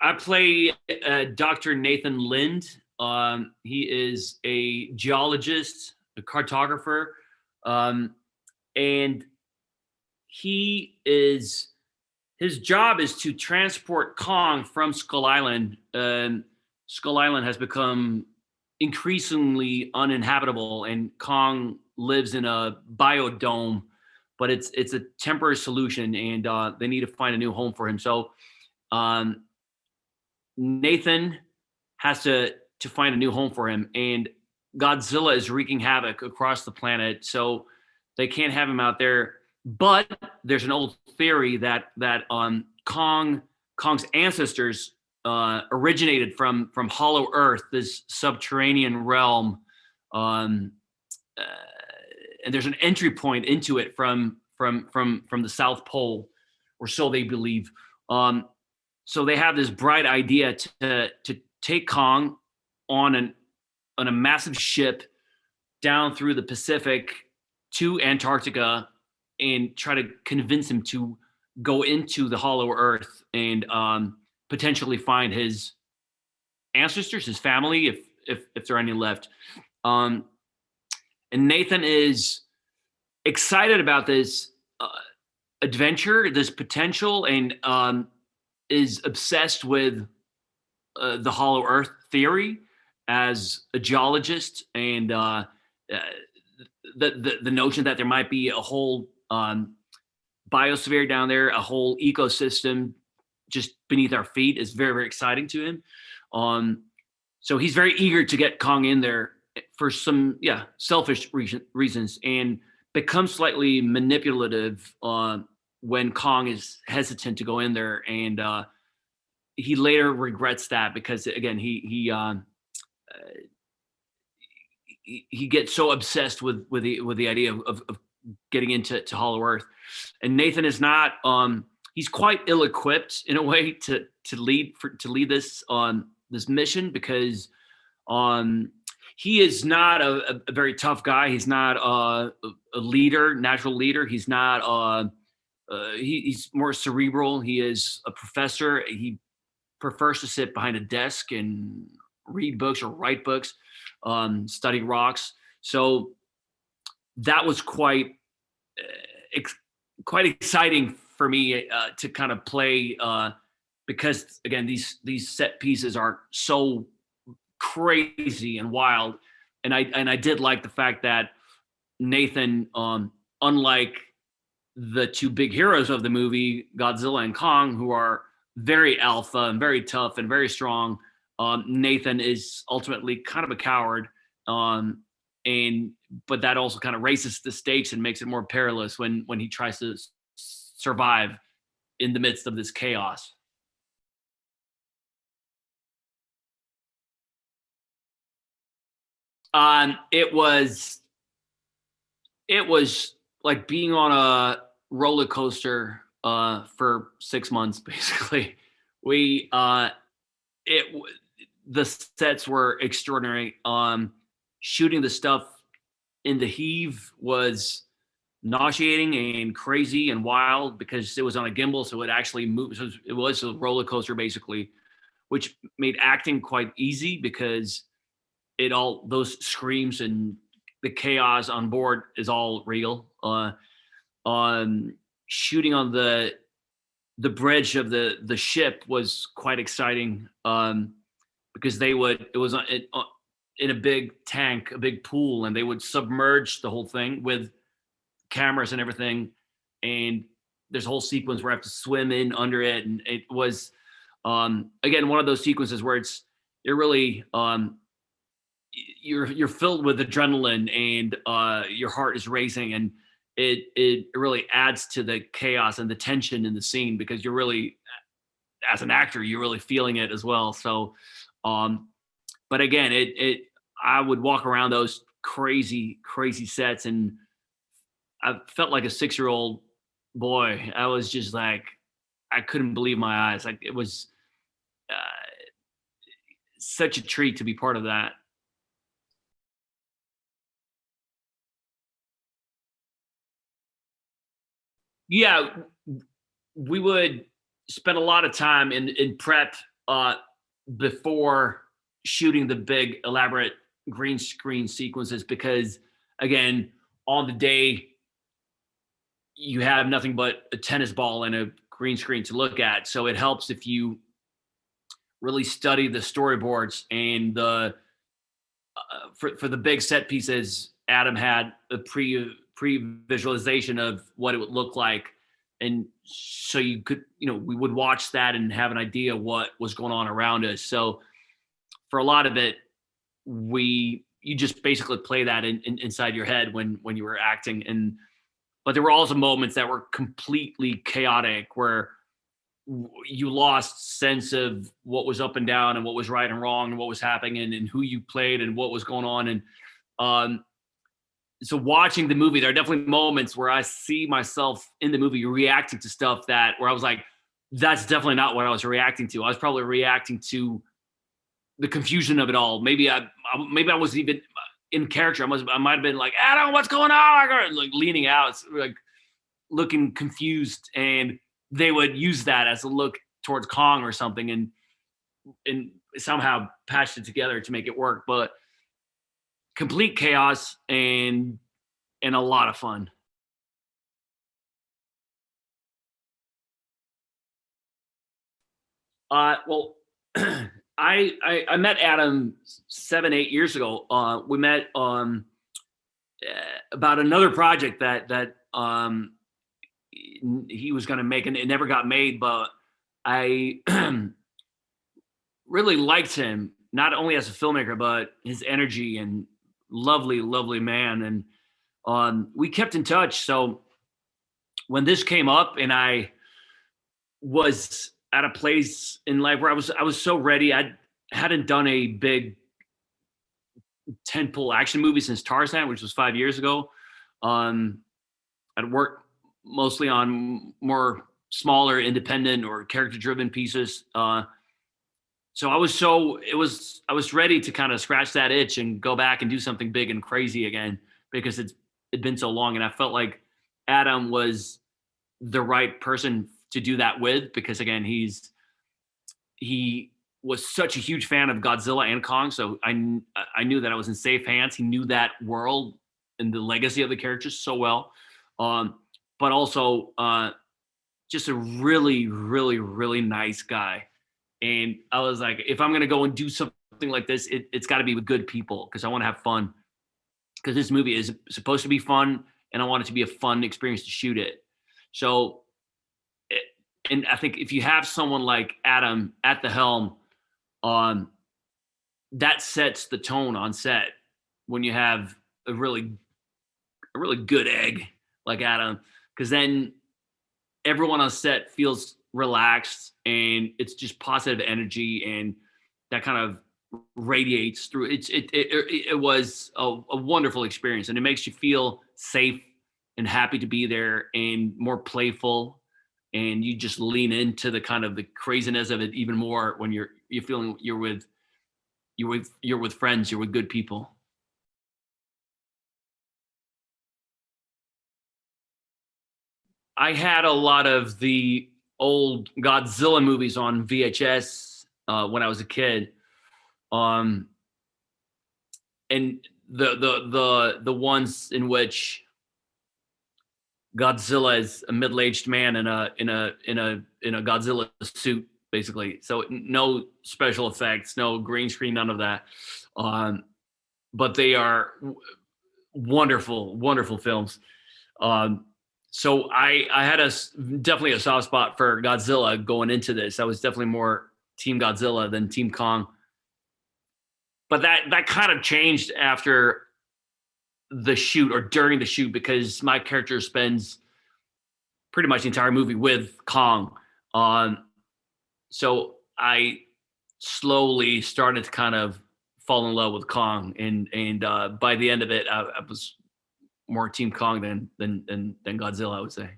I play Dr. Nathan Lind. He is a geologist, a cartographer, um, and he is his job is to transport Kong from Skull Island. Skull Island has become increasingly uninhabitable, and Kong lives in a biodome, but it's a temporary solution, and they need to find a new home for him. So um, Nathan has to find a new home for him, and Godzilla is wreaking havoc across the planet. So they can't have him out there. But there's an old theory that Kong's ancestors originated from Hollow Earth, this subterranean realm, um, uh, and there's an entry point into it from the South Pole, or so they believe. So they have this bright idea to take Kong on a massive ship down through the Pacific to Antarctica and try to convince him to go into the Hollow Earth and potentially find his ancestors, his family, if there are any left. Um, and Nathan is excited about this adventure, this potential, and is obsessed with the Hollow Earth theory as a geologist, and the notion that there might be a whole biosphere down there, a whole ecosystem just beneath our feet is very, very exciting to him. So he's very eager to get Kong in there for some, selfish reasons, and becomes slightly manipulative when Kong is hesitant to go in there. And he later regrets that because, again, he gets so obsessed with the idea of getting into Hollow Earth. And Nathan is not he's quite ill-equipped in a way to lead this mission, because he is not a very tough guy. He's not a leader, natural leader. He's not he's more cerebral. He is a professor. He prefers to sit behind a desk and read books or write books, study rocks. So that was quite exciting for me to kind of play, because again, these set pieces are so crazy and wild, and I did like the fact that Nathan, unlike the two big heroes of the movie, Godzilla and Kong, who are very alpha and very tough and very strong, Nathan is ultimately kind of a coward, but that also kind of raises the stakes and makes it more perilous when he tries to survive in the midst of this chaos. It was like being on a roller coaster for 6 months, basically. We it the sets were extraordinary. Shooting the stuff in the heave was nauseating and crazy and wild because it was on a gimbal, so it actually moved. So it was a roller coaster, basically, which made acting quite easy because all those screams and the chaos on board is all real. On shooting on the bridge of the ship was quite exciting, because it was in a big tank, a big pool, and they would submerge the whole thing with cameras and everything. And there's a whole sequence where I have to swim in under it, and it was again one of those sequences where you're really you're filled with adrenaline, and your heart is racing, and it really adds to the chaos and the tension in the scene, because you're really, as an actor, you're really feeling it as well. So but again, I would walk around those crazy sets, and I felt like a 6-year-old boy. I was just like, I couldn't believe my eyes. Like, it was uh, such a treat to be part of that. Yeah, we would spend a lot of time in prep uh, before shooting the big elaborate green screen sequences because again, on the day you have nothing but a tennis ball and a green screen to look at. So it helps if you really study the storyboards and the for the big set pieces. Adam had a pre visualization of what it would look like, and so you could we would watch that and have an idea what was going on around us. So for a lot of it, you just basically play that inside your head when you were acting. And but there were also moments that were completely chaotic where you lost sense of what was up and down and what was right and wrong and what was happening and who you played and what was going on. And um, so watching the movie, there are definitely moments where I see myself in the movie reacting to stuff that where I was like, that's definitely not what I was reacting to. I was probably reacting to the confusion of it all. Maybe I wasn't even in character. I might have been like, Adam, what's going on? Like leaning out, like looking confused, and they would use that as a look towards Kong or something, and somehow patched it together to make it work. But complete chaos and a lot of fun. Well, I met Adam 7-8 years ago. We met about another project that he was going to make, and it never got made. But I really liked him, not only as a filmmaker, but his energy and lovely man. And we kept in touch. So when this came up, and I was at a place in life where I was so ready. I hadn't done a big tentpole action movie since Tarzan, which was 5 years ago. Um, I'd worked mostly on more smaller, independent or character-driven pieces. So I was ready to kind of scratch that itch and go back and do something big and crazy again because it'd been so long, and I felt like Adam was the right person to do that with because again he was such a huge fan of Godzilla and Kong, so I knew that I was in safe hands. He knew that world and the legacy of the characters so well, but also just a really nice guy. And I was like, if I'm gonna go and do something like this, it's got to be with good people because I want to have fun. Because this movie is supposed to be fun, and I want it to be a fun experience to shoot it. So, and I think if you have someone like Adam at the helm, um, that sets the tone on set. When you have a really good egg like Adam, because then everyone on set feels relaxed and it's just positive energy and that kind of radiates through. It was a wonderful experience, and it makes you feel safe and happy to be there and more playful, and you just lean into the kind of the craziness of it even more when you're feeling you're with friends, you're with good people. I had a lot of the old Godzilla movies on VHS when I was a kid. Um, and the ones in which Godzilla is a middle-aged man in a Godzilla suit, basically. So no special effects, no green screen, none of that. Um, but they are wonderful films. Um, so I had definitely a soft spot for Godzilla going into this. I was definitely more Team Godzilla than Team Kong. But that kind of changed after the shoot or during the shoot because my character spends pretty much the entire movie with Kong. Um, so I slowly started to kind of fall in love with Kong, and by the end of it, I was more Team Kong than Godzilla, I would say.